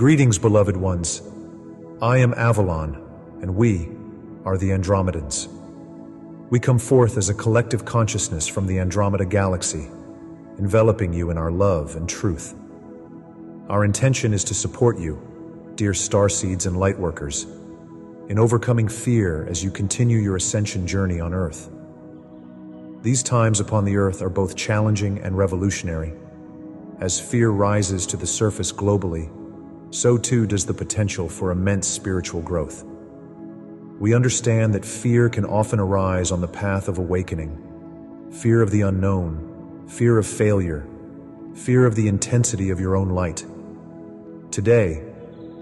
Greetings, beloved ones. I am Avolon, and we are the Andromedans. We come forth as a collective consciousness from the Andromeda galaxy, enveloping you in our love and truth. Our intention is to support you, dear Starseeds and Lightworkers, in overcoming fear as you continue your ascension journey on Earth. These times upon the Earth are both challenging and revolutionary. As fear rises to the surface globally, so too does the potential for immense spiritual growth. We understand that fear can often arise on the path of awakening. Fear of the unknown, fear of failure, fear of the intensity of your own light. Today,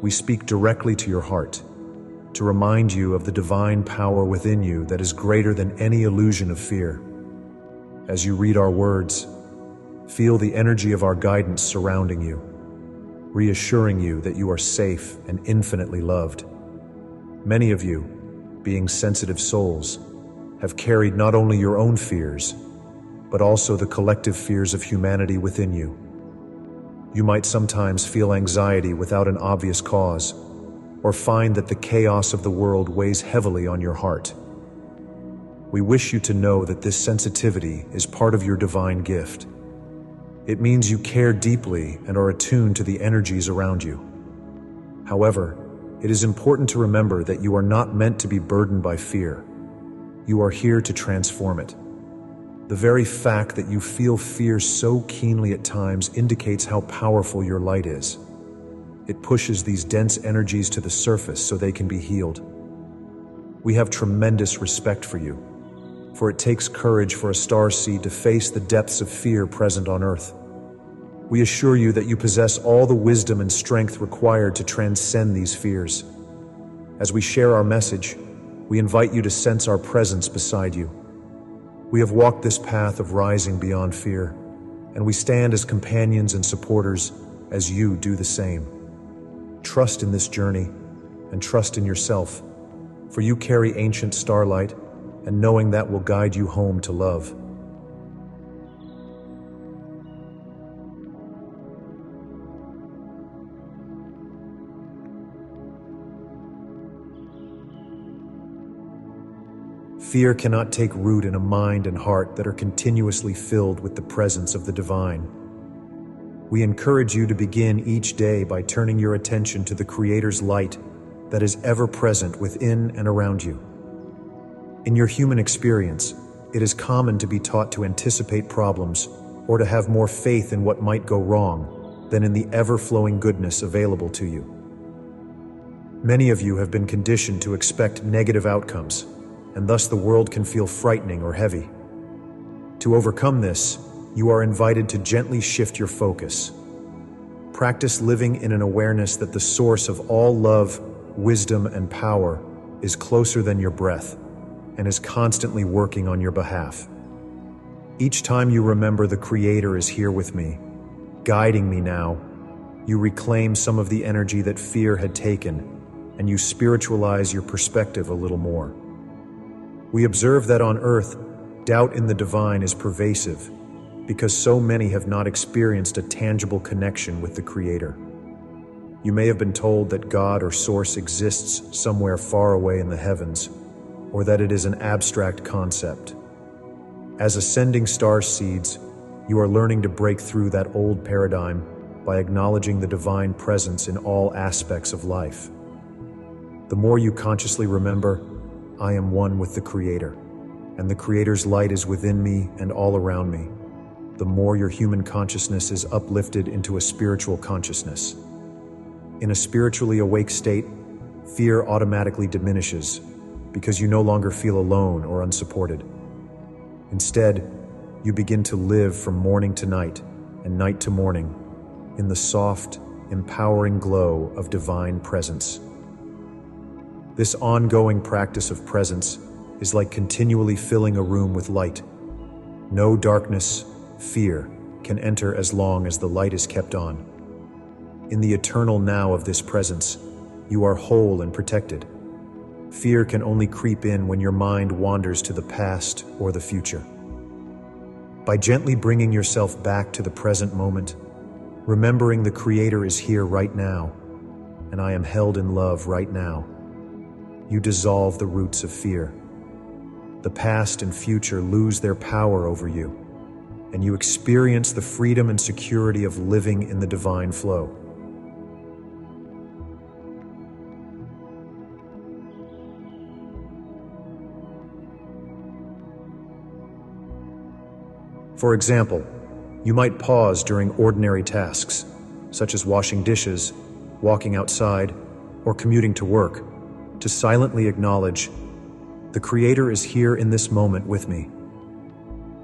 we speak directly to your heart, to remind you of the divine power within you that is greater than any illusion of fear. As you read our words, feel the energy of our guidance surrounding you, reassuring you that you are safe and infinitely loved. Many of you, being sensitive souls, have carried not only your own fears, but also the collective fears of humanity within you. You might sometimes feel anxiety without an obvious cause, or find that the chaos of the world weighs heavily on your heart. We wish you to know that this sensitivity is part of your divine gift. It means you care deeply and are attuned to the energies around you. However, it is important to remember that you are not meant to be burdened by fear. You are here to transform it. The very fact that you feel fear so keenly at times indicates how powerful your light is. It pushes these dense energies to the surface so they can be healed. We have tremendous respect for you, for it takes courage for a starseed to face the depths of fear present on Earth. We assure you that you possess all the wisdom and strength required to transcend these fears. As we share our message, we invite you to sense our presence beside you. We have walked this path of rising beyond fear, and we stand as companions and supporters as you do the same. Trust in this journey and trust in yourself, for you carry ancient starlight, and knowing that will guide you home to love. Fear cannot take root in a mind and heart that are continuously filled with the presence of the divine. We encourage you to begin each day by turning your attention to the Creator's light that is ever present within and around you. In your human experience, it is common to be taught to anticipate problems or to have more faith in what might go wrong than in the ever-flowing goodness available to you. Many of you have been conditioned to expect negative outcomes, and thus the world can feel frightening or heavy. To overcome this, you are invited to gently shift your focus. Practice living in an awareness that the source of all love, wisdom, and power is closer than your breath and is constantly working on your behalf. Each time you remember the Creator is here with me, guiding me now, you reclaim some of the energy that fear had taken, and you spiritualize your perspective a little more. We observe that on Earth, doubt in the divine is pervasive, because so many have not experienced a tangible connection with the Creator. You may have been told that God or Source exists somewhere far away in the heavens, or that it is an abstract concept. As ascending star seeds, you are learning to break through that old paradigm by acknowledging the divine presence in all aspects of life. The more you consciously remember, I am one with the Creator, and the Creator's light is within me and all around me, the more your human consciousness is uplifted into a spiritual consciousness. In a spiritually awake state, fear automatically diminishes because you no longer feel alone or unsupported. Instead, you begin to live from morning to night and night to morning in the soft, empowering glow of divine presence. This ongoing practice of presence is like continually filling a room with light. No darkness, fear, can enter as long as the light is kept on. In the eternal now of this presence, you are whole and protected. Fear can only creep in when your mind wanders to the past or the future. By gently bringing yourself back to the present moment, remembering the Creator is here right now, and I am held in love right now. You dissolve the roots of fear. The past and future lose their power over you, and you experience the freedom and security of living in the divine flow. For example, you might pause during ordinary tasks, such as washing dishes, walking outside, or commuting to work, to silently acknowledge, the Creator is here in this moment with me.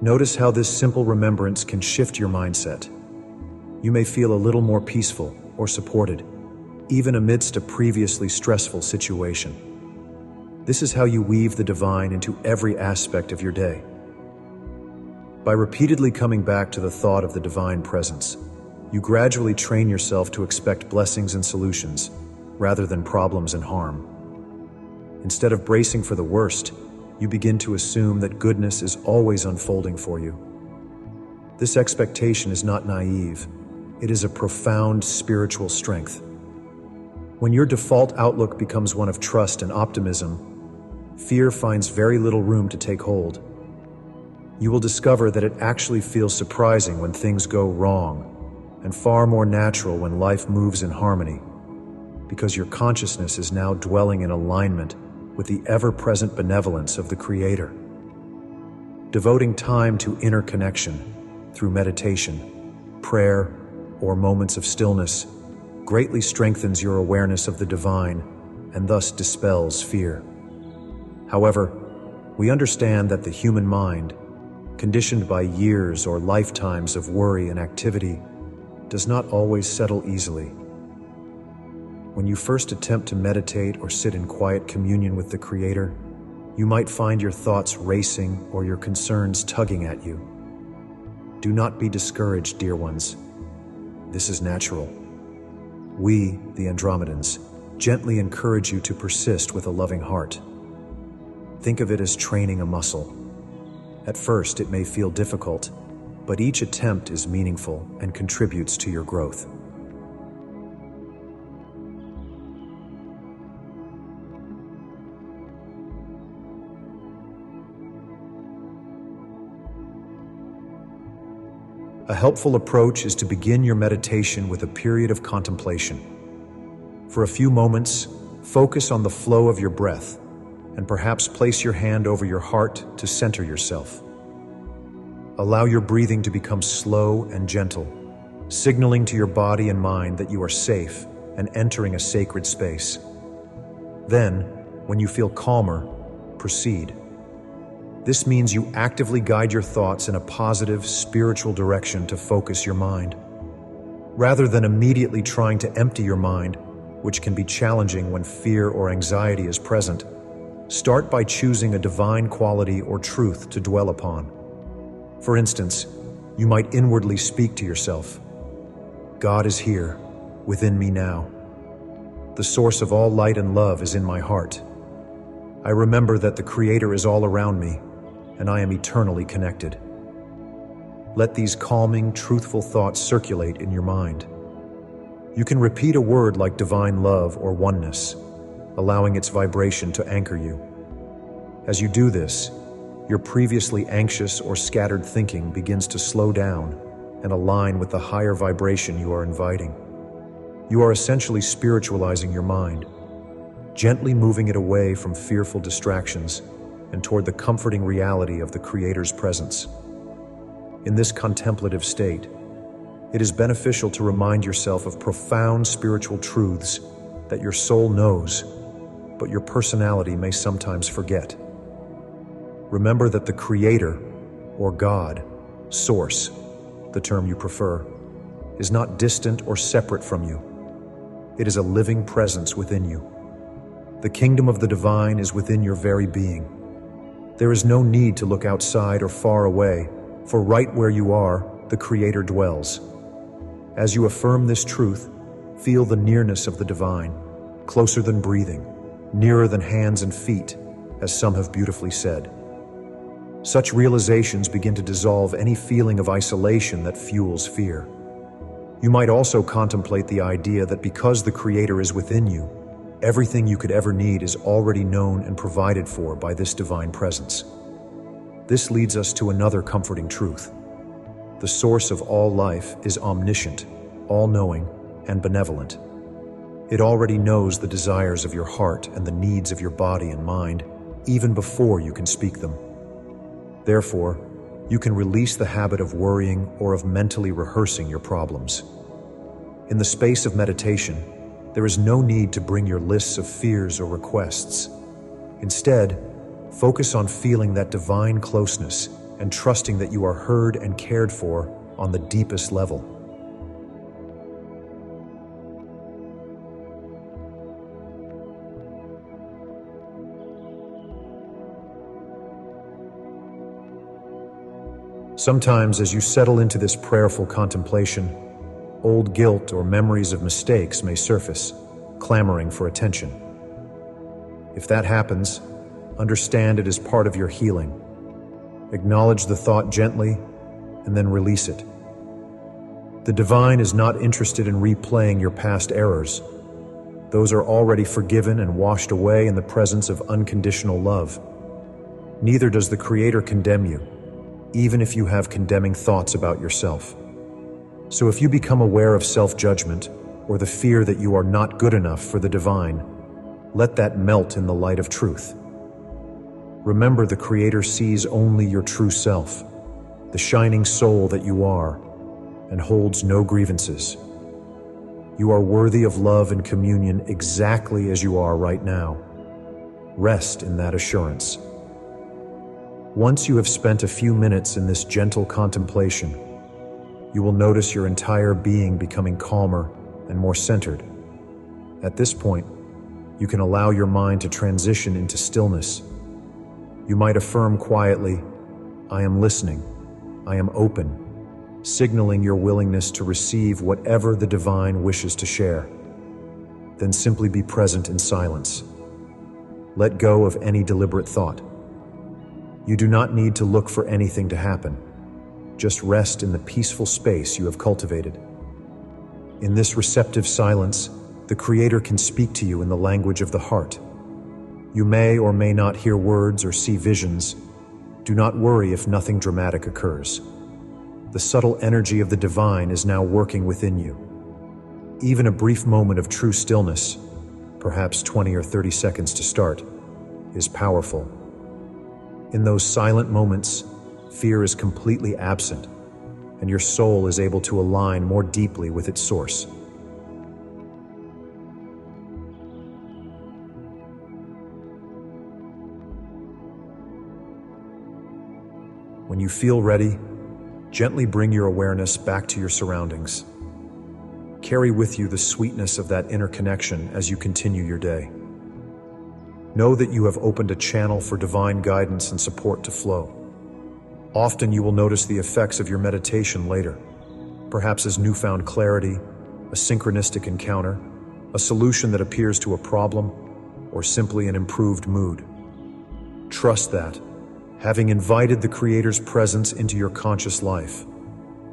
Notice how this simple remembrance can shift your mindset. You may feel a little more peaceful or supported, even amidst a previously stressful situation. This is how you weave the divine into every aspect of your day. By repeatedly coming back to the thought of the divine presence, you gradually train yourself to expect blessings and solutions, rather than problems and harm. Instead of bracing for the worst, you begin to assume that goodness is always unfolding for you. This expectation is not naive, it is a profound spiritual strength. When your default outlook becomes one of trust and optimism, fear finds very little room to take hold. You will discover that it actually feels surprising when things go wrong, and far more natural when life moves in harmony, because your consciousness is now dwelling in alignment with the ever-present benevolence of the Creator. Devoting time to inner connection through meditation, prayer, or moments of stillness greatly strengthens your awareness of the divine and thus dispels fear. However, we understand that the human mind, conditioned by years or lifetimes of worry and activity, does not always settle easily. When you first attempt to meditate or sit in quiet communion with the Creator, you might find your thoughts racing or your concerns tugging at you. Do not be discouraged, dear ones. This is natural. We, the Andromedans, gently encourage you to persist with a loving heart. Think of it as training a muscle. At first, it may feel difficult, but each attempt is meaningful and contributes to your growth. A helpful approach is to begin your meditation with a period of contemplation. For a few moments, focus on the flow of your breath, and perhaps place your hand over your heart to center yourself. Allow your breathing to become slow and gentle, signaling to your body and mind that you are safe and entering a sacred space. Then, when you feel calmer, proceed. This means you actively guide your thoughts in a positive, spiritual direction to focus your mind. Rather than immediately trying to empty your mind, which can be challenging when fear or anxiety is present, start by choosing a divine quality or truth to dwell upon. For instance, you might inwardly speak to yourself, "God is here, within me now. The source of all light and love is in my heart. I remember that the Creator is all around me, and I am eternally connected." Let these calming, truthful thoughts circulate in your mind. You can repeat a word like divine love or oneness, allowing its vibration to anchor you. As you do this, your previously anxious or scattered thinking begins to slow down and align with the higher vibration you are inviting. You are essentially spiritualizing your mind, gently moving it away from fearful distractions and toward the comforting reality of the Creator's presence. In this contemplative state, it is beneficial to remind yourself of profound spiritual truths that your soul knows, but your personality may sometimes forget. Remember that the Creator, or God, Source, the term you prefer, is not distant or separate from you. It is a living presence within you. The kingdom of the divine is within your very being. There is no need to look outside or far away, for right where you are, the Creator dwells. As you affirm this truth, feel the nearness of the divine, closer than breathing, nearer than hands and feet, as some have beautifully said. Such realizations begin to dissolve any feeling of isolation that fuels fear. You might also contemplate the idea that because the Creator is within you, everything you could ever need is already known and provided for by this divine presence. This leads us to another comforting truth. The source of all life is omniscient, all-knowing, and benevolent. It already knows the desires of your heart and the needs of your body and mind, even before you can speak them. Therefore, you can release the habit of worrying or of mentally rehearsing your problems. In the space of meditation, there is no need to bring your lists of fears or requests. Instead, focus on feeling that divine closeness and trusting that you are heard and cared for on the deepest level. Sometimes, as you settle into this prayerful contemplation, old guilt or memories of mistakes may surface, clamoring for attention. If that happens, understand it is part of your healing. Acknowledge the thought gently, and then release it. The divine is not interested in replaying your past errors. Those are already forgiven and washed away in the presence of unconditional love. Neither does the Creator condemn you, even if you have condemning thoughts about yourself. So if you become aware of self-judgment or the fear that you are not good enough for the divine, let that melt in the light of truth. Remember, the Creator sees only your true self, the shining soul that you are, and holds no grievances. You are worthy of love and communion exactly as you are right now. Rest in that assurance. Once you have spent a few minutes in this gentle contemplation, you will notice your entire being becoming calmer and more centered. At this point, you can allow your mind to transition into stillness. You might affirm quietly, "I am listening, I am open," signaling your willingness to receive whatever the divine wishes to share. Then simply be present in silence. Let go of any deliberate thought. You do not need to look for anything to happen. Just rest in the peaceful space you have cultivated. In this receptive silence, the Creator can speak to you in the language of the heart. You may or may not hear words or see visions. Do not worry if nothing dramatic occurs. The subtle energy of the divine is now working within you. Even a brief moment of true stillness, perhaps 20 or 30 seconds to start, is powerful. In those silent moments, fear is completely absent, and your soul is able to align more deeply with its source. When you feel ready, gently bring your awareness back to your surroundings. Carry with you the sweetness of that inner connection as you continue your day. Know that you have opened a channel for divine guidance and support to flow. Often you will notice the effects of your meditation later, perhaps as newfound clarity, a synchronistic encounter, a solution that appears to a problem, or simply an improved mood. Trust that, having invited the Creator's presence into your conscious life,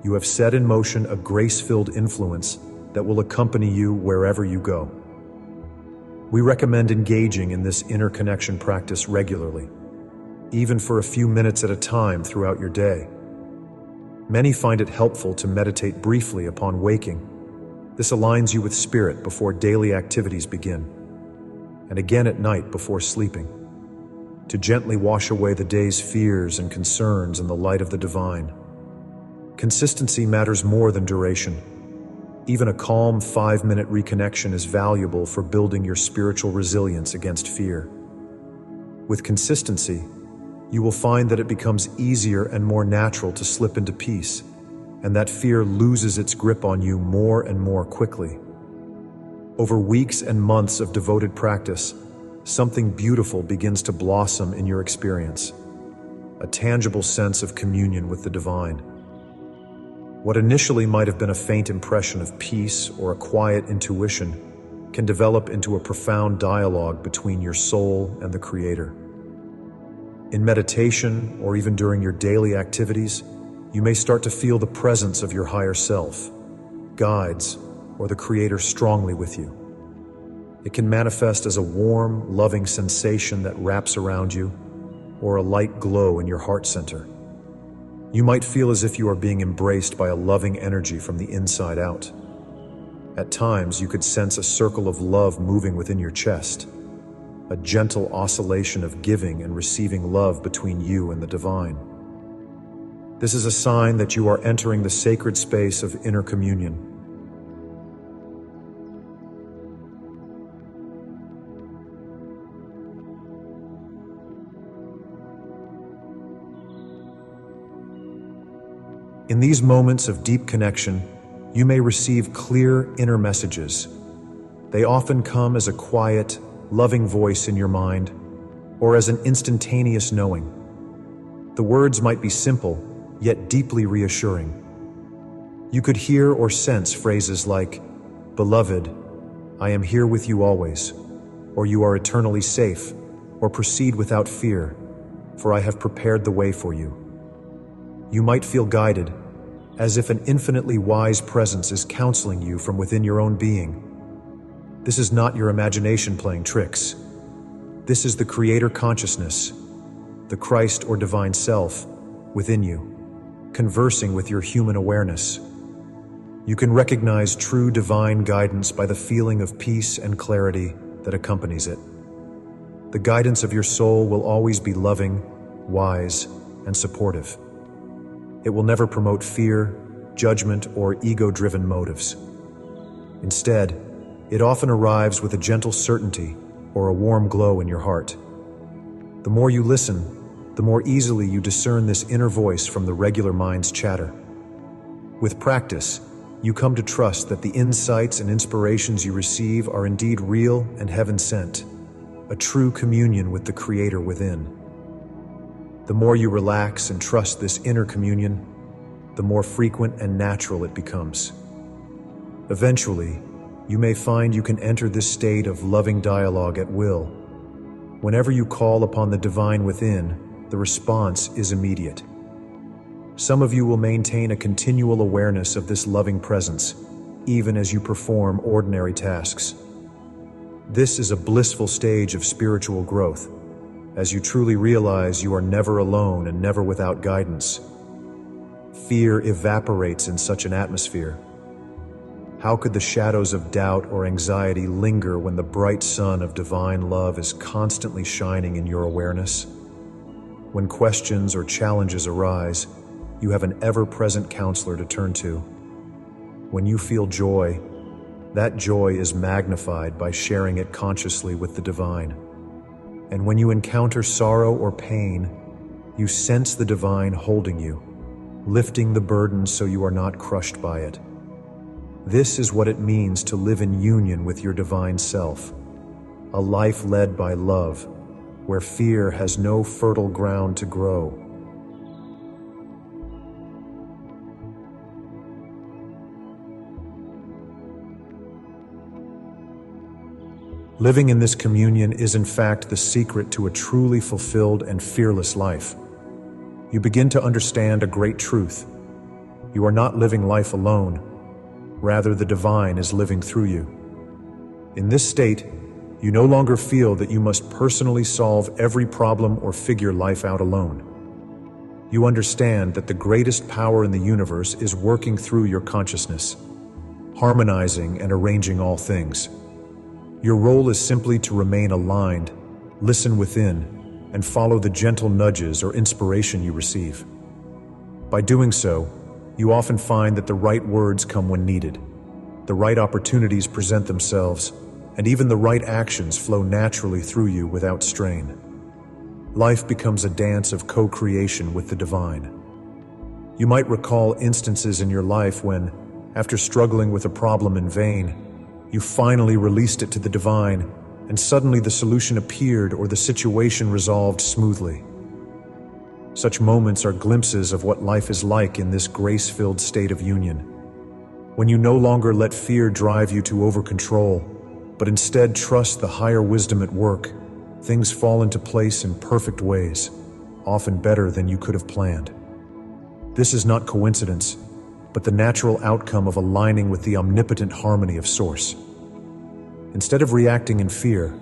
you have set in motion a grace-filled influence that will accompany you wherever you go. We recommend engaging in this inner connection practice regularly, even for a few minutes at a time throughout your day. Many find it helpful to meditate briefly upon waking. This aligns you with spirit before daily activities begin, and again at night before sleeping, to gently wash away the day's fears and concerns in the light of the divine. Consistency matters more than duration. Even a calm 5-minute reconnection is valuable for building your spiritual resilience against fear. With consistency, you will find that it becomes easier and more natural to slip into peace, and that fear loses its grip on you more and more quickly. Over weeks and months of devoted practice, something beautiful begins to blossom in your experience, a tangible sense of communion with the divine. What initially might have been a faint impression of peace or a quiet intuition can develop into a profound dialogue between your soul and the Creator. In meditation, or even during your daily activities, you may start to feel the presence of your higher self, guides, or the Creator strongly with you. It can manifest as a warm, loving sensation that wraps around you, or a light glow in your heart center. You might feel as if you are being embraced by a loving energy from the inside out. At times, you could sense a circle of love moving within your chest, a gentle oscillation of giving and receiving love between you and the divine. This is a sign that you are entering the sacred space of inner communion. In these moments of deep connection, you may receive clear inner messages. They often come as a quiet, loving voice in your mind, or as an instantaneous knowing. The words might be simple, yet deeply reassuring. You could hear or sense phrases like, "Beloved, I am here with you always," or "You are eternally safe," or "Proceed without fear, for I have prepared the way for you." You might feel guided, as if an infinitely wise presence is counseling you from within your own being. This is not your imagination playing tricks. This is the Creator consciousness, the Christ or divine self, within you, conversing with your human awareness. You can recognize true divine guidance by the feeling of peace and clarity that accompanies it. The guidance of your soul will always be loving, wise, and supportive. It will never promote fear, judgment, or ego-driven motives. Instead, it often arrives with a gentle certainty or a warm glow in your heart. The more you listen, the more easily you discern this inner voice from the regular mind's chatter. With practice, you come to trust that the insights and inspirations you receive are indeed real and heaven-sent, a true communion with the Creator within. The more you relax and trust this inner communion, the more frequent and natural it becomes. Eventually, you may find you can enter this state of loving dialogue at will. Whenever you call upon the divine within, the response is immediate. Some of you will maintain a continual awareness of this loving presence, even as you perform ordinary tasks. This is a blissful stage of spiritual growth, as you truly realize you are never alone and never without guidance. Fear evaporates in such an atmosphere. How could the shadows of doubt or anxiety linger when the bright sun of divine love is constantly shining in your awareness? When questions or challenges arise, you have an ever-present counselor to turn to. When you feel joy, that joy is magnified by sharing it consciously with the divine. And when you encounter sorrow or pain, you sense the divine holding you, lifting the burden so you are not crushed by it. This is what it means to live in union with your divine self, a life led by love, where fear has no fertile ground to grow. Living in this communion is in fact the secret to a truly fulfilled and fearless life. You begin to understand a great truth. You are not living life alone. Rather, the divine is living through you. In this state, you no longer feel that you must personally solve every problem or figure life out alone. You understand that the greatest power in the universe is working through your consciousness, harmonizing and arranging all things. Your role is simply to remain aligned, listen within, and follow the gentle nudges or inspiration you receive. By doing so, you often find that the right words come when needed, the right opportunities present themselves, and even the right actions flow naturally through you without strain. Life becomes a dance of co-creation with the divine. You might recall instances in your life when, after struggling with a problem in vain, you finally released it to the divine, and suddenly the solution appeared or the situation resolved smoothly. Such moments are glimpses of what life is like in this grace-filled state of union. When you no longer let fear drive you to over-control, but instead trust the higher wisdom at work, things fall into place in perfect ways, often better than you could have planned. This is not coincidence. but the natural outcome of aligning with the omnipotent harmony of Source. Instead of reacting in fear,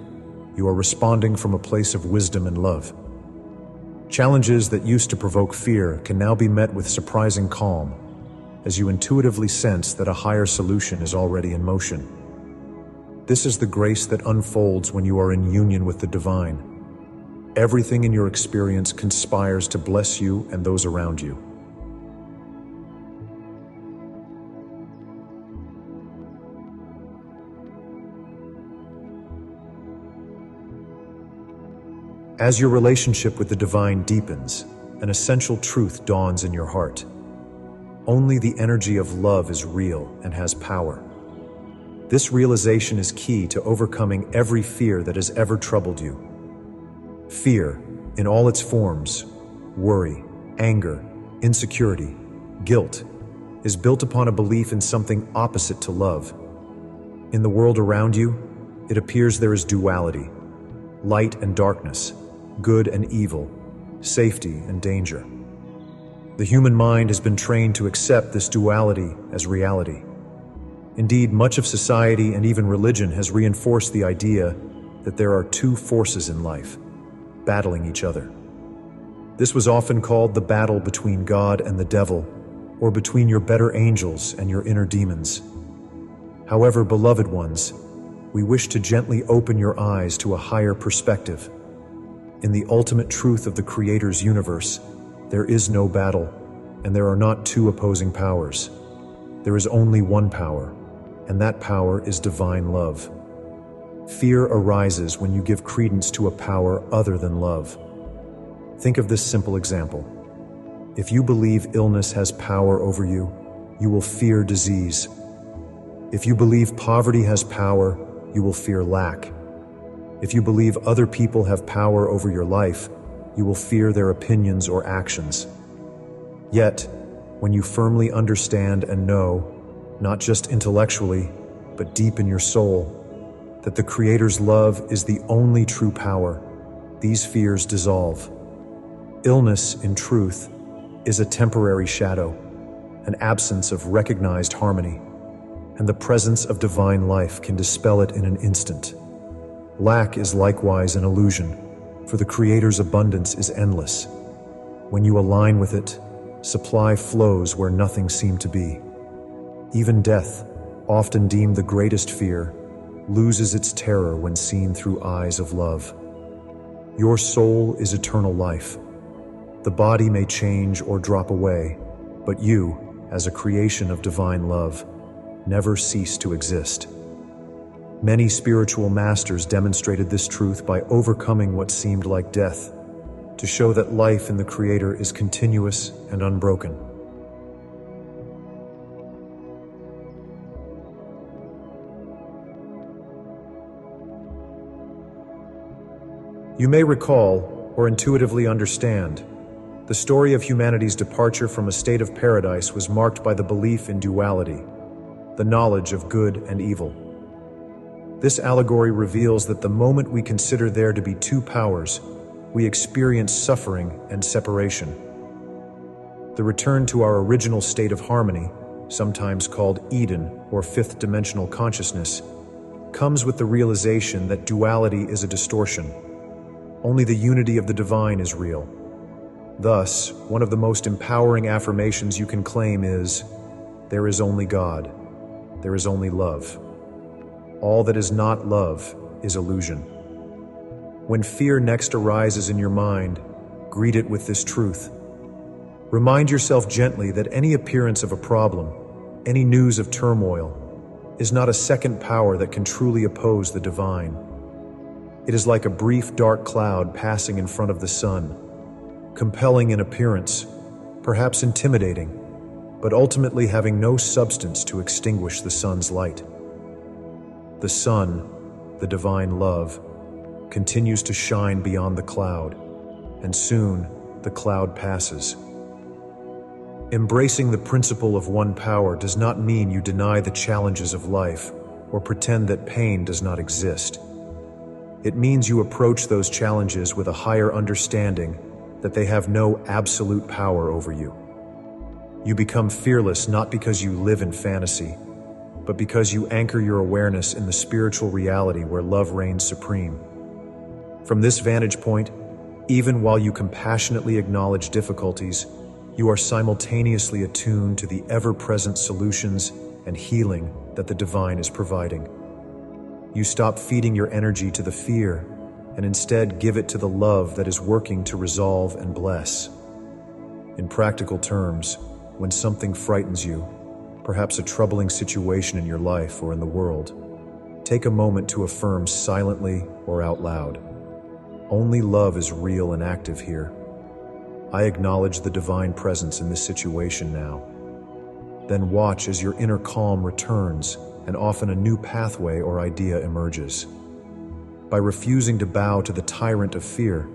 you are responding from a place of wisdom and love. Challenges that used to provoke fear can now be met with surprising calm, as you intuitively sense that a higher solution is already in motion. This is the grace that unfolds when you are in union with the divine. Everything in your experience conspires to bless you and those around you. As your relationship with the divine deepens, an essential truth dawns in your heart. Only the energy of love is real and has power. This realization is key to overcoming every fear that has ever troubled you. Fear, in all its forms, worry, anger, insecurity, guilt, is built upon a belief in something opposite to love. In the world around you, it appears there is duality, light and darkness, good and evil, safety and danger. The human mind has been trained to accept this duality as reality. Indeed, much of society and even religion has reinforced the idea that there are two forces in life, battling each other. This was often called the battle between God and the devil, or between your better angels and your inner demons. However, beloved ones, we wish to gently open your eyes to a higher perspective. In the ultimate truth of the Creator's universe, there is no battle, and there are not two opposing powers. There is only one power, and that power is divine love. Fear arises when you give credence to a power other than love. Think of this simple example. If you believe illness has power over you, you will fear disease. If you believe poverty has power, you will fear lack. If you believe other people have power over your life, you will fear their opinions or actions. Yet, when you firmly understand and know, not just intellectually, but deep in your soul, that the Creator's love is the only true power, these fears dissolve. Illness, in truth, is a temporary shadow, an absence of recognized harmony, and the presence of divine life can dispel it in an instant. Lack is likewise an illusion, for the Creator's abundance is endless. When you align with it, supply flows where nothing seemed to be. Even death, often deemed the greatest fear, loses its terror when seen through eyes of love. Your soul is eternal life. The body may change or drop away, but you, as a creation of divine love, never cease to exist. Many spiritual masters demonstrated this truth by overcoming what seemed like death, to show that life in the Creator is continuous and unbroken. You may recall, or intuitively understand, the story of humanity's departure from a state of paradise was marked by the belief in duality, the knowledge of good and evil. This allegory reveals that the moment we consider there to be two powers, we experience suffering and separation. The return to our original state of harmony, sometimes called Eden or fifth dimensional consciousness, comes with the realization that duality is a distortion. Only the unity of the divine is real. Thus, one of the most empowering affirmations you can claim is, there is only God, there is only love. All that is not love is illusion. When fear next arises in your mind, greet it with this truth. Remind yourself gently that any appearance of a problem, any news of turmoil, is not a second power that can truly oppose the divine. It is like a brief dark cloud passing in front of the sun, compelling in appearance, perhaps intimidating, but ultimately having no substance to extinguish the sun's light. The sun, the divine love, continues to shine beyond the cloud, and soon the cloud passes. Embracing the principle of one power does not mean you deny the challenges of life or pretend that pain does not exist. It means you approach those challenges with a higher understanding that they have no absolute power over you. You become fearless not because you live in fantasy, but because you anchor your awareness in the spiritual reality where love reigns supreme. From this vantage point, even while you compassionately acknowledge difficulties, you are simultaneously attuned to the ever-present solutions and healing that the divine is providing. You stop feeding your energy to the fear and instead give it to the love that is working to resolve and bless. In practical terms, when something frightens you, perhaps a troubling situation in your life or in the world, take a moment to affirm silently or out loud, "Only love is real and active here. I acknowledge the divine presence in this situation now." Then watch as your inner calm returns and often a new pathway or idea emerges. By refusing to bow to the tyrant of fear,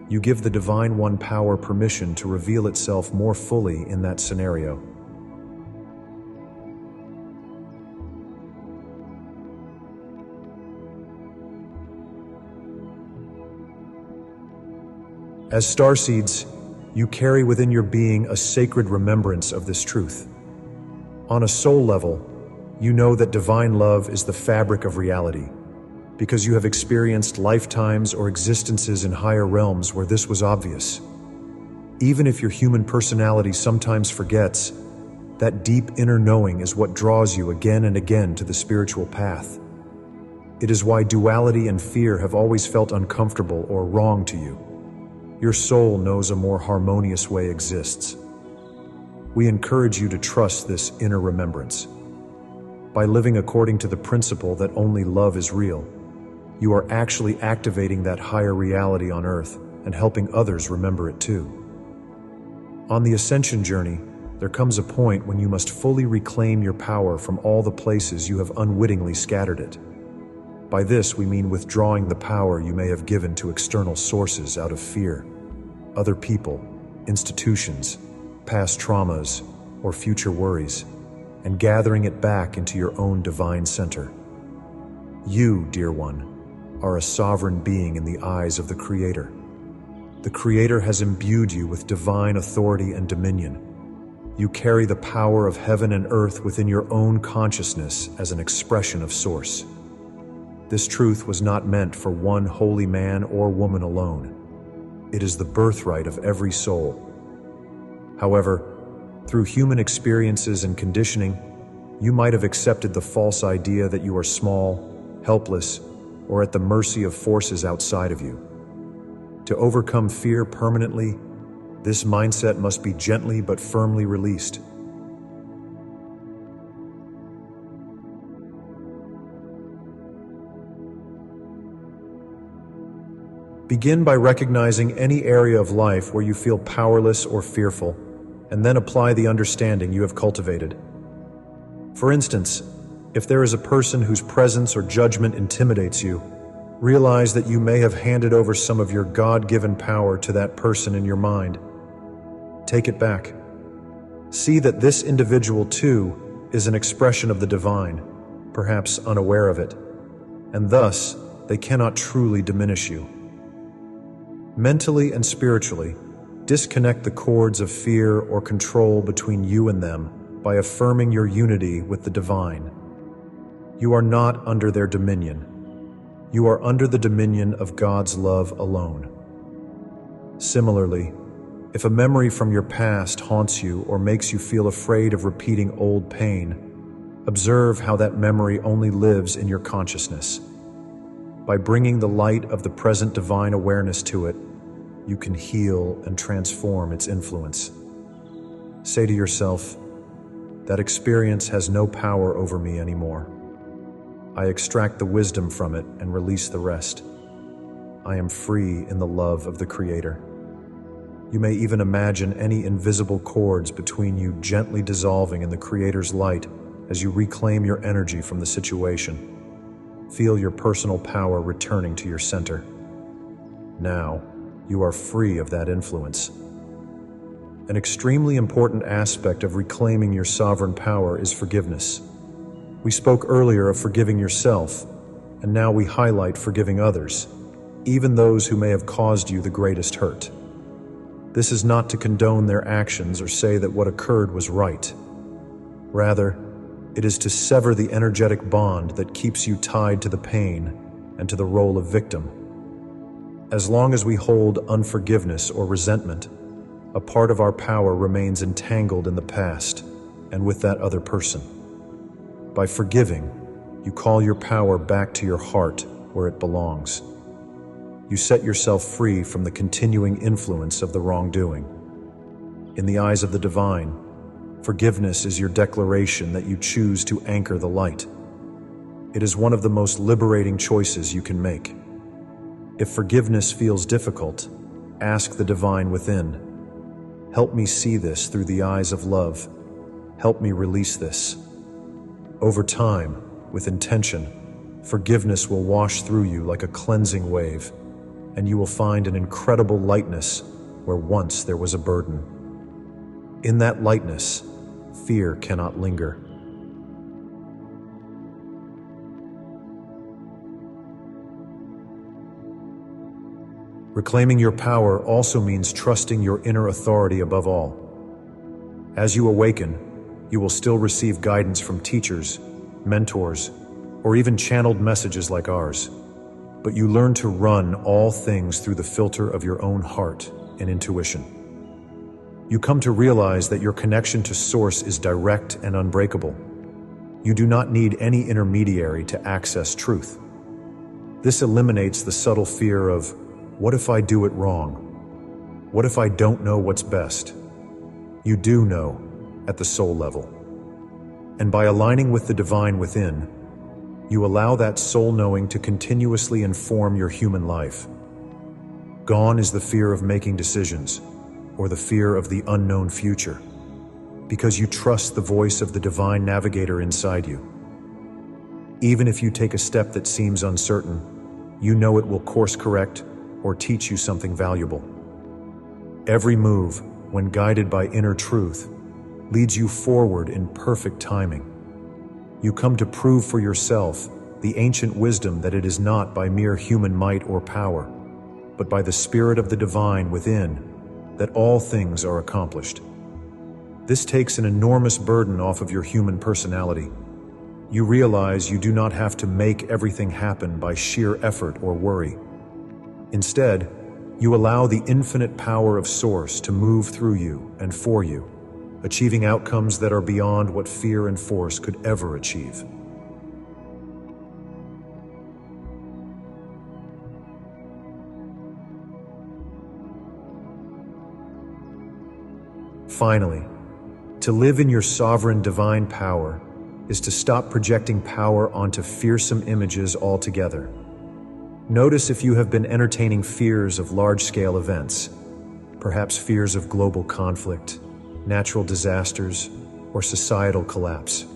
you give the Divine One power permission to reveal itself more fully in that scenario. As starseeds, you carry within your being a sacred remembrance of this truth. On a soul level, you know that divine love is the fabric of reality, because you have experienced lifetimes or existences in higher realms where this was obvious. Even if your human personality sometimes forgets, that deep inner knowing is what draws you again and again to the spiritual path. It is why duality and fear have always felt uncomfortable or wrong to you. Your soul knows a more harmonious way exists. We encourage you to trust this inner remembrance. By living according to the principle that only love is real, you are actually activating that higher reality on Earth and helping others remember it too. On the ascension journey, there comes a point when you must fully reclaim your power from all the places you have unwittingly scattered it. By this, we mean withdrawing the power you may have given to external sources out of fear, other people, institutions, past traumas, or future worries, and gathering it back into your own divine center. You, dear one, are a sovereign being in the eyes of the Creator. The Creator has imbued you with divine authority and dominion. You carry the power of heaven and earth within your own consciousness as an expression of Source. This truth was not meant for one holy man or woman alone. It is the birthright of every soul. However, through human experiences and conditioning, you might have accepted the false idea that you are small, helpless, or at the mercy of forces outside of you. To overcome fear permanently, this mindset must be gently but firmly released. Begin by recognizing any area of life where you feel powerless or fearful, and then apply the understanding you have cultivated. For instance, if there is a person whose presence or judgment intimidates you, realize that you may have handed over some of your God-given power to that person in your mind. Take it back. See that this individual, too, is an expression of the divine, perhaps unaware of it, and thus they cannot truly diminish you. Mentally and spiritually, disconnect the cords of fear or control between you and them by affirming your unity with the divine. You are not under their dominion. You are under the dominion of God's love alone. Similarly, if a memory from your past haunts you or makes you feel afraid of repeating old pain, observe how that memory only lives in your consciousness. By bringing the light of the present divine awareness to it, you can heal and transform its influence. Say to yourself, that experience has no power over me anymore. I extract the wisdom from it and release the rest. I am free in the love of the Creator. You may even imagine any invisible cords between you gently dissolving in the Creator's light as you reclaim your energy from the situation. Feel your personal power returning to your center. Now, you are free of that influence. An extremely important aspect of reclaiming your sovereign power is forgiveness. We spoke earlier of forgiving yourself, and now we highlight forgiving others, even those who may have caused you the greatest hurt. this is not to condone their actions or say that what occurred was right. Rather, it is to sever the energetic bond that keeps you tied to the pain and to the role of victim. As long as we hold unforgiveness or resentment, a part of our power remains entangled in the past and with that other person. By forgiving, you call your power back to your heart where it belongs. You set yourself free from the continuing influence of the wrongdoing. In the eyes of the divine, forgiveness is your declaration that you choose to anchor the light. It is one of the most liberating choices you can make. If forgiveness feels difficult, ask the divine within. Help me see this through the eyes of love. Help me release this. Over time, with intention, forgiveness will wash through you like a cleansing wave, and you will find an incredible lightness where once there was a burden. In that lightness, fear cannot linger. Reclaiming your power also means trusting your inner authority above all. As you awaken, you will still receive guidance from teachers, mentors, or even channeled messages like ours. But you learn to run all things through the filter of your own heart and intuition. You come to realize that your connection to Source is direct and unbreakable. You do not need any intermediary to access truth. This eliminates the subtle fear of, what if I do it wrong? What if I don't know what's best? You do know at the soul level. And by aligning with the divine within, you allow that soul knowing to continuously inform your human life. Gone is the fear of making decisions or the fear of the unknown future, because you trust the voice of the divine navigator inside you. Even if you take a step that seems uncertain, you know it will course correct or teach you something valuable. Every move, when guided by inner truth, leads you forward in perfect timing. You come to prove for yourself the ancient wisdom that it is not by mere human might or power, but by the Spirit of the divine within, that all things are accomplished. This takes an enormous burden off of your human personality. You realize you do not have to make everything happen by sheer effort or worry. Instead, you allow the infinite power of Source to move through you and for you, achieving outcomes that are beyond what fear and force could ever achieve. Finally, to live in your sovereign divine power is to stop projecting power onto fearsome images altogether. Notice if you have been entertaining fears of large-scale events, perhaps fears of global conflict, natural disasters, or societal collapse.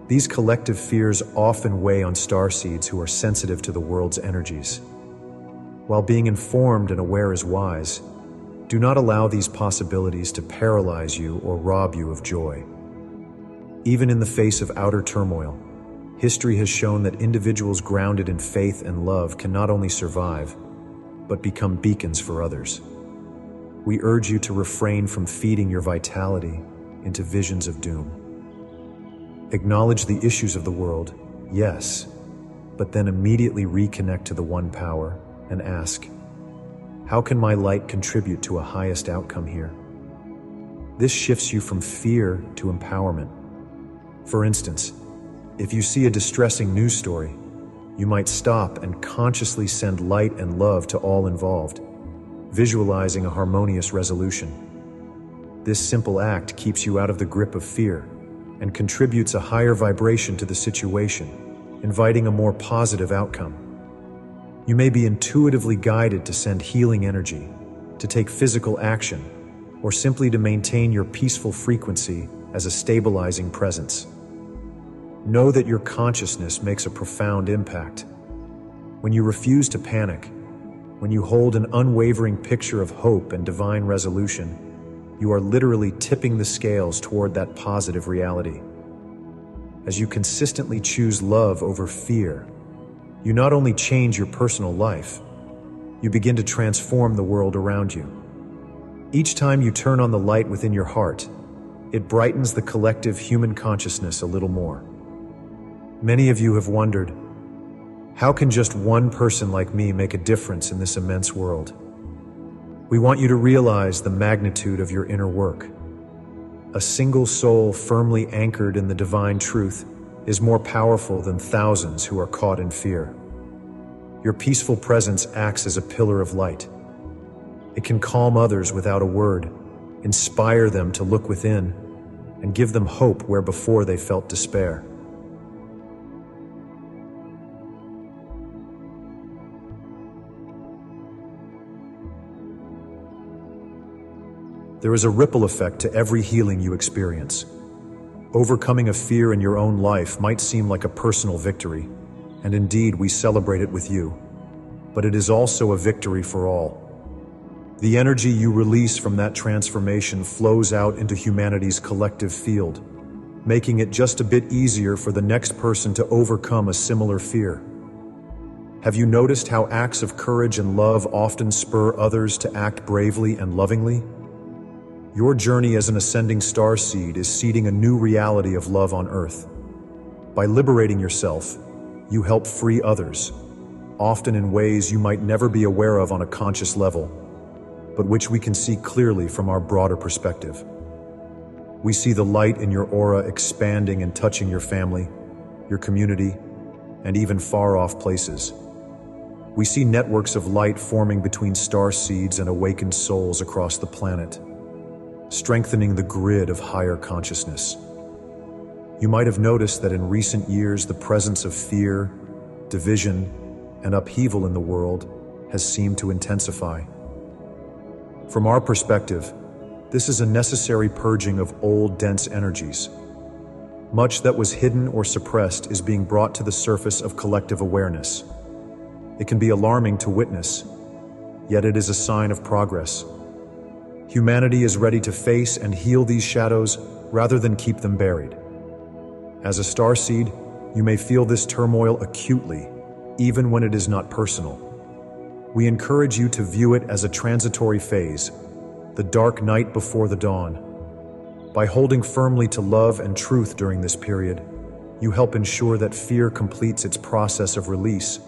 These collective fears often weigh on starseeds who are sensitive to the world's energies. While being informed and aware is wise, do not allow these possibilities to paralyze you or rob you of joy. Even in the face of outer turmoil, history has shown that individuals grounded in faith and love can not only survive, but become beacons for others. We urge you to refrain from feeding your vitality into visions of doom. Acknowledge the issues of the world, yes, but then immediately reconnect to the one power and ask, how can my light contribute to a highest outcome here? This shifts you from fear to empowerment. For instance, if you see a distressing news story, you might stop and consciously send light and love to all involved, visualizing a harmonious resolution. This simple act keeps you out of the grip of fear and contributes a higher vibration to the situation, inviting a more positive outcome. You may be intuitively guided to send healing energy, to take physical action, or simply to maintain your peaceful frequency as a stabilizing presence. Know that your consciousness makes a profound impact. When you refuse to panic, when you hold an unwavering picture of hope and divine resolution, you are literally tipping the scales toward that positive reality. As you consistently choose love over fear, you not only change your personal life, you begin to transform the world around you. Each time you turn on the light within your heart, it brightens the collective human consciousness a little more. Many of you have wondered, how can just one person like me make a difference in this immense world? We want you to realize the magnitude of your inner work. A single soul firmly anchored in the divine truth is more powerful than thousands who are caught in fear. Your peaceful presence acts as a pillar of light. It can calm others without a word, inspire them to look within, and give them hope where before they felt despair. There is a ripple effect to every healing you experience. Overcoming a fear in your own life might seem like a personal victory, and indeed we celebrate it with you. But it is also a victory for all. The energy you release from that transformation flows out into humanity's collective field, making it just a bit easier for the next person to overcome a similar fear. Have you noticed how acts of courage and love often spur others to act bravely and lovingly? Your journey as an ascending starseed is seeding a new reality of love on Earth. By liberating yourself, you help free others, often in ways you might never be aware of on a conscious level, but which we can see clearly from our broader perspective. We see the light in your aura expanding and touching your family, your community, and even far-off places. We see networks of light forming between starseeds and awakened souls across the planet, strengthening the grid of higher consciousness. You might have noticed that in recent years the presence of fear, division, and upheaval in the world has seemed to intensify. From our perspective, this is a necessary purging of old, dense energies. Much that was hidden or suppressed is being brought to the surface of collective awareness. It can be alarming to witness, yet it is a sign of progress. Humanity is ready to face and heal these shadows rather than keep them buried. As a starseed, you may feel this turmoil acutely, even when it is not personal. We encourage you to view it as a transitory phase, the dark night before the dawn. By holding firmly to love and truth during this period, you help ensure that fear completes its process of release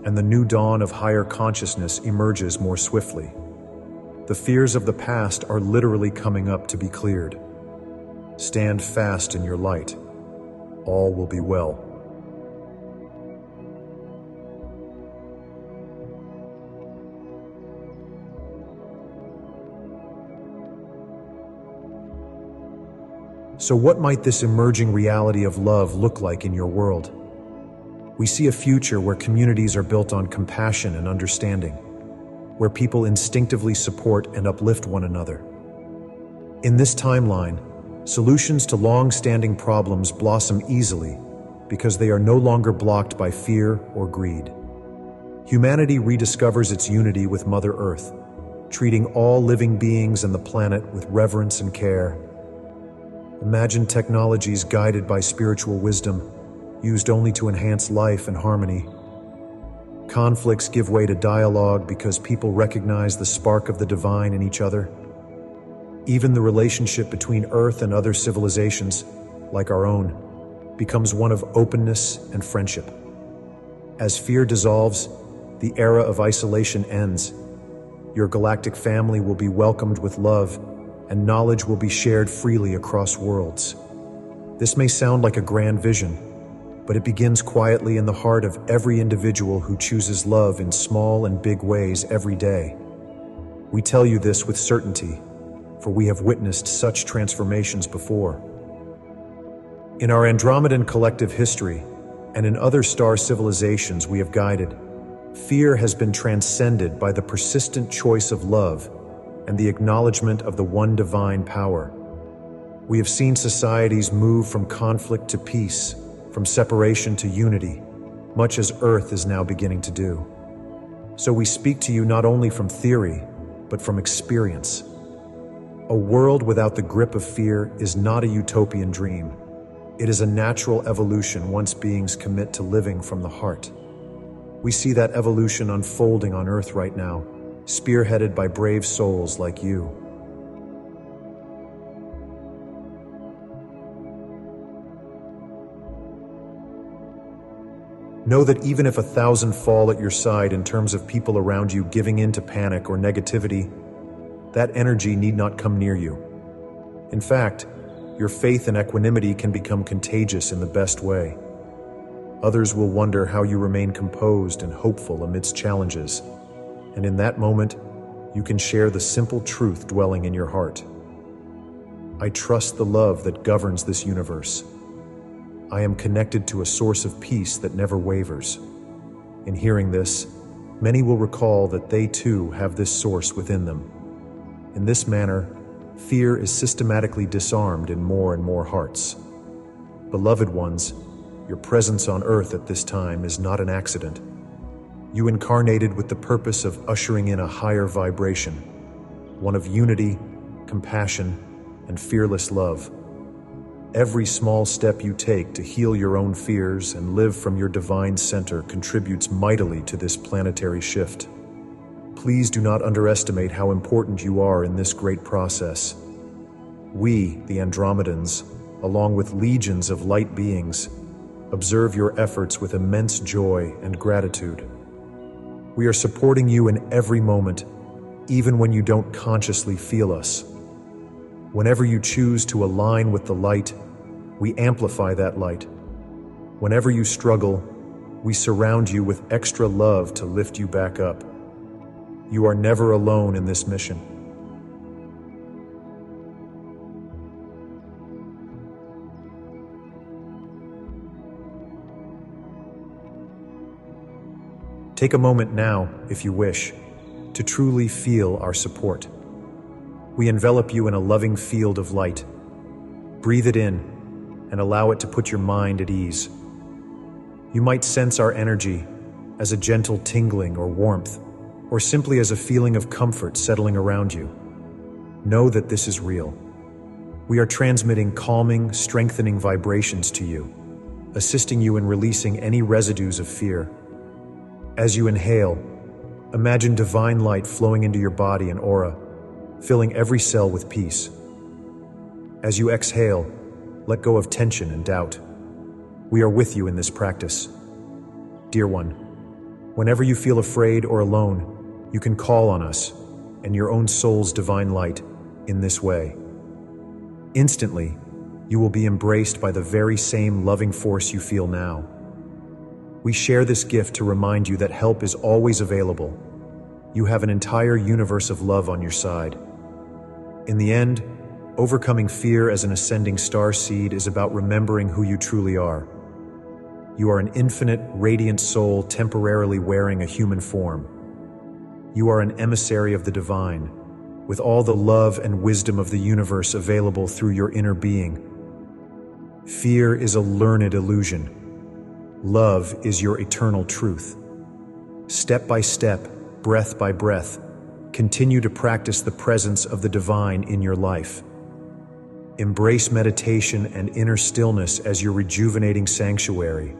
and the new dawn of higher consciousness emerges more swiftly. The fears of the past are literally coming up to be cleared. Stand fast in your light. All will be well. So what might this emerging reality of love look like in your world? We see a future where communities are built on compassion and understanding, where people instinctively support and uplift one another. In this timeline, solutions to long-standing problems blossom easily because they are no longer blocked by fear or greed. Humanity rediscovers its unity with Mother Earth, treating all living beings and the planet with reverence and care. Imagine technologies guided by spiritual wisdom, used only to enhance life and harmony. Conflicts give way to dialogue because people recognize the spark of the divine in each other. Even the relationship between Earth and other civilizations, like our own, becomes one of openness and friendship. As fear dissolves, the era of isolation ends. Your galactic family will be welcomed with love, and knowledge will be shared freely across worlds. This may sound like a grand vision, but it begins quietly in the heart of every individual who chooses love in small and big ways every day. We tell you this with certainty, for we have witnessed such transformations before. In our Andromedan collective history, and in other star civilizations we have guided, fear has been transcended by the persistent choice of love and the acknowledgement of the one divine power. We have seen societies move from conflict to peace, from separation to unity, much as Earth is now beginning to do. So we speak to you not only from theory, but from experience. A world without the grip of fear is not a utopian dream. It is a natural evolution once beings commit to living from the heart. We see that evolution unfolding on Earth right now, spearheaded by brave souls like you. Know that even if 1,000 fall at your side in terms of people around you giving in to panic or negativity, that energy need not come near you. In fact, your faith and equanimity can become contagious in the best way. Others will wonder how you remain composed and hopeful amidst challenges, and in that moment, you can share the simple truth dwelling in your heart. I trust the love that governs this universe. I am connected to a source of peace that never wavers. In hearing this, many will recall that they too have this source within them. In this manner, fear is systematically disarmed in more and more hearts. Beloved ones, your presence on earth at this time is not an accident. You incarnated with the purpose of ushering in a higher vibration, one of unity, compassion, and fearless love. Every small step you take to heal your own fears and live from your divine center contributes mightily to this planetary shift. Please do not underestimate how important you are in this great process. We, the Andromedans, along with legions of light beings, observe your efforts with immense joy and gratitude. We are supporting you in every moment, even when you don't consciously feel us. Whenever you choose to align with the light, we amplify that light. Whenever you struggle, we surround you with extra love to lift you back up. You are never alone in this mission. Take a moment now, if you wish, to truly feel our support. We envelop you in a loving field of light. Breathe it in and allow it to put your mind at ease. You might sense our energy as a gentle tingling or warmth, or simply as a feeling of comfort settling around you. Know that this is real. We are transmitting calming, strengthening vibrations to you, assisting you in releasing any residues of fear. As you inhale, imagine divine light flowing into your body and aura, filling every cell with peace. As you exhale, let go of tension and doubt. We are with you in this practice. Dear one, whenever you feel afraid or alone, you can call on us and your own soul's divine light in this way. Instantly, you will be embraced by the very same loving force you feel now. We share this gift to remind you that help is always available. You have an entire universe of love on your side. In the end, overcoming fear as an ascending starseed is about remembering who you truly are. You are an infinite, radiant soul temporarily wearing a human form. You are an emissary of the divine, with all the love and wisdom of the universe available through your inner being. Fear is a learned illusion. Love is your eternal truth. Step by step, breath by breath, continue to practice the presence of the divine in your life. Embrace meditation and inner stillness as your rejuvenating sanctuary.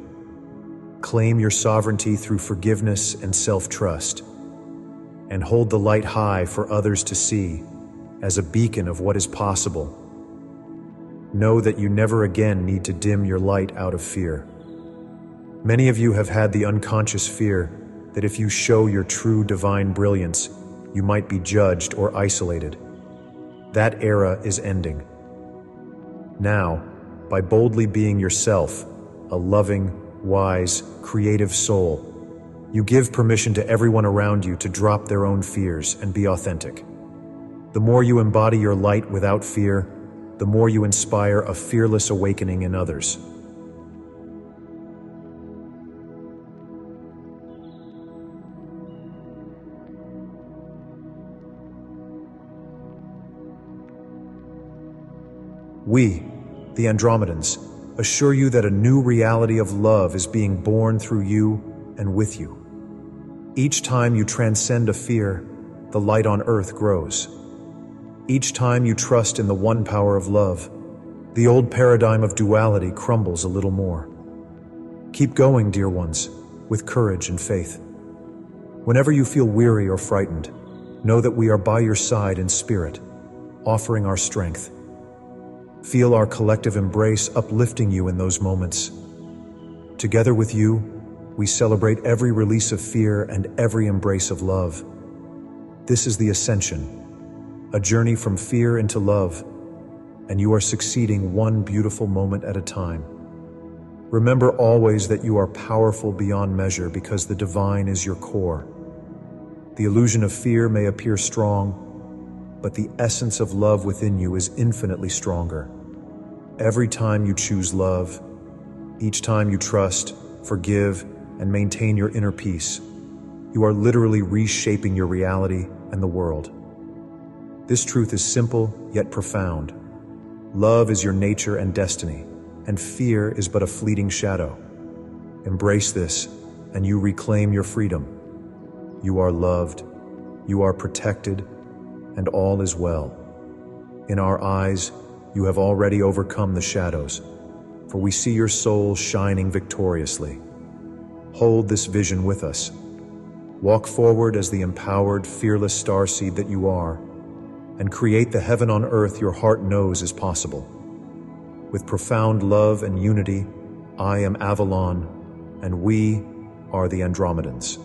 Claim your sovereignty through forgiveness and self-trust. And hold the light high for others to see as a beacon of what is possible. Know that you never again need to dim your light out of fear. Many of you have had the unconscious fear that if you show your true divine brilliance, you might be judged or isolated. That era is ending. Now, by boldly being yourself, a loving, wise, creative soul, you give permission to everyone around you to drop their own fears and be authentic. The more you embody your light without fear, the more you inspire a fearless awakening in others. We, the Andromedans, assure you that a new reality of love is being born through you and with you. Each time you transcend a fear, the light on earth grows. Each time you trust in the one power of love, the old paradigm of duality crumbles a little more. Keep going, dear ones, with courage and faith. Whenever you feel weary or frightened, know that we are by your side in spirit, offering our strength. Feel our collective embrace uplifting you in those moments. Together with you, We celebrate every release of fear and every embrace of love. This is the ascension, a journey from fear into love, and you are succeeding one beautiful moment at a time. Remember always that you are powerful beyond measure because the divine is your core. The illusion of fear may appear strong, but the essence of love within you is infinitely stronger. Every time you choose love, each time you trust, forgive, and maintain your inner peace, you are literally reshaping your reality and the world. This truth is simple yet profound. Love is your nature and destiny, and fear is but a fleeting shadow. Embrace this, and you reclaim your freedom. You are loved, you are protected, and all is well. In our eyes, you have already overcome the shadows, for we see your soul shining victoriously. Hold this vision with us. Walk forward as the empowered, fearless starseed that you are, and create the heaven on earth your heart knows is possible. With profound love and unity, I am Avolon, and we are the Andromedans.